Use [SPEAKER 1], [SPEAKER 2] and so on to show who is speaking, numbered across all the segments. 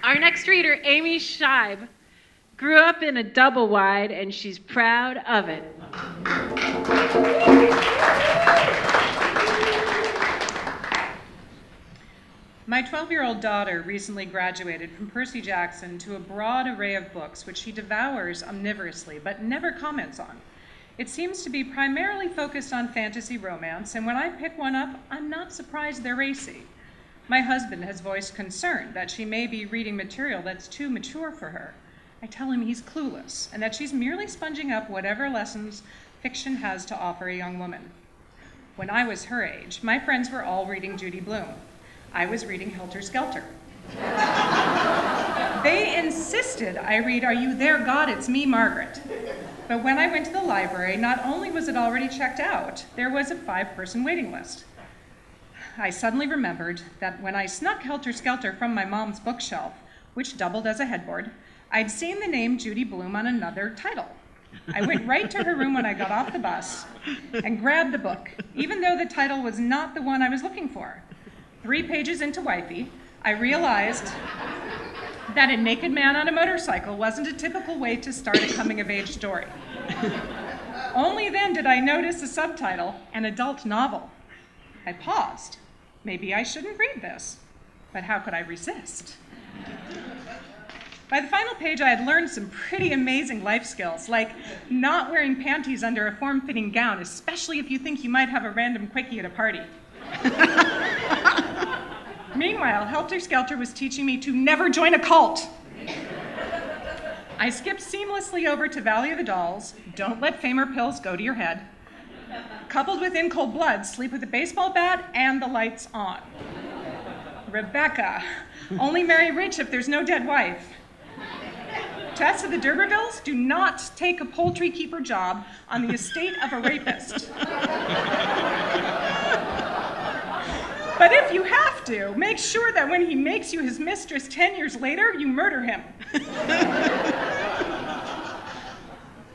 [SPEAKER 1] Our next reader, Amy Scheibe, grew up in a double wide and she's proud of it.
[SPEAKER 2] My 12-year-old daughter recently graduated from Percy Jackson to a broad array of books which she devours omnivorously but never comments on. It seems to be primarily focused on fantasy romance, and when I pick one up, I'm not surprised they're racy. My husband has voiced concern that she may be reading material that's too mature for her. I tell him he's clueless and that she's merely sponging up whatever lessons fiction has to offer a young woman. When I was her age, my friends were all reading Judy Blume. I was reading Helter Skelter. They insisted I read Are You There, God? It's Me, Margaret. But when I went to the library, not only was it already checked out, there was a 5-person waiting list. I suddenly remembered that when I snuck Helter Skelter from my mom's bookshelf, which doubled as a headboard, I'd seen the name Judy Blume on another title. I went right to her room when I got off the bus and grabbed the book, even though the title was not the one I was looking for. 3 pages into Wifey, I realized that A Naked Man on a Motorcycle wasn't a typical way to start a coming-of-age story. Only then did I notice the subtitle, An Adult Novel. I paused. Maybe I shouldn't read this, but how could I resist? By the final page, I had learned some pretty amazing life skills, like not wearing panties under a form-fitting gown, especially if you think you might have a random quickie at a party. Meanwhile, Helter Skelter was teaching me to never join a cult. I skipped seamlessly over to Valley of the Dolls, Don't Let Fame or Pills Go to Your Head, coupled with In Cold Blood, Sleep with a Baseball Bat and the Lights On. Rebecca, Only Marry Rich if there's no dead wife. Tess of the D'Urbervilles, Do not take a poultry keeper job on the estate of a rapist. But if you have to, make sure that when he makes you his mistress 10 years later, you murder him.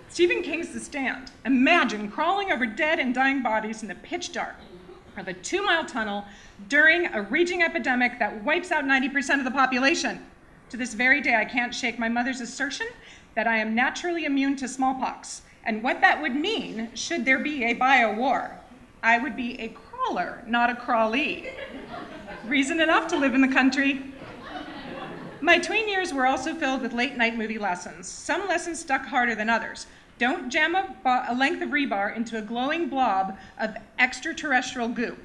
[SPEAKER 2] Stephen King's The Stand. Imagine crawling over dead and dying bodies in the pitch dark of a 2-mile tunnel during a raging epidemic that wipes out 90% of the population. To this very day, I can't shake my mother's assertion that I am naturally immune to smallpox, and what that would mean should there be a bio-war. I would be a crawler, not a crawlee. Reason enough to live in the country. My tween years were also filled with late-night movie lessons. Some lessons stuck harder than others. Don't jam a length of rebar into a glowing blob of extraterrestrial goop.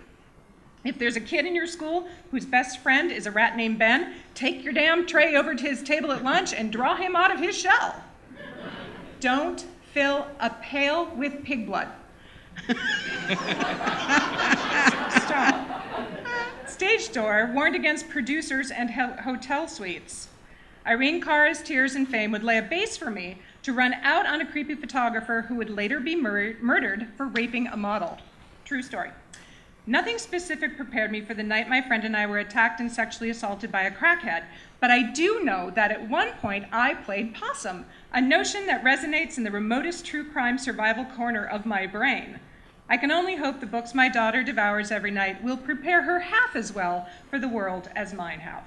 [SPEAKER 2] If there's a kid in your school whose best friend is a rat named Ben, take your damn tray over to his table at lunch and draw him out of his shell. Don't fill a pail with pig blood. Stop. Stage door warned against producers and hotel suites. Irene Cara's Tears and Fame would lay a base for me to run out on a creepy photographer who would later be murdered for raping a model. True story. Nothing specific prepared me for the night my friend and I were attacked and sexually assaulted by a crackhead, but I do know that at one point I played possum, a notion that resonates in the remotest true crime survival corner of my brain. I can only hope the books my daughter devours every night will prepare her half as well for the world as mine have.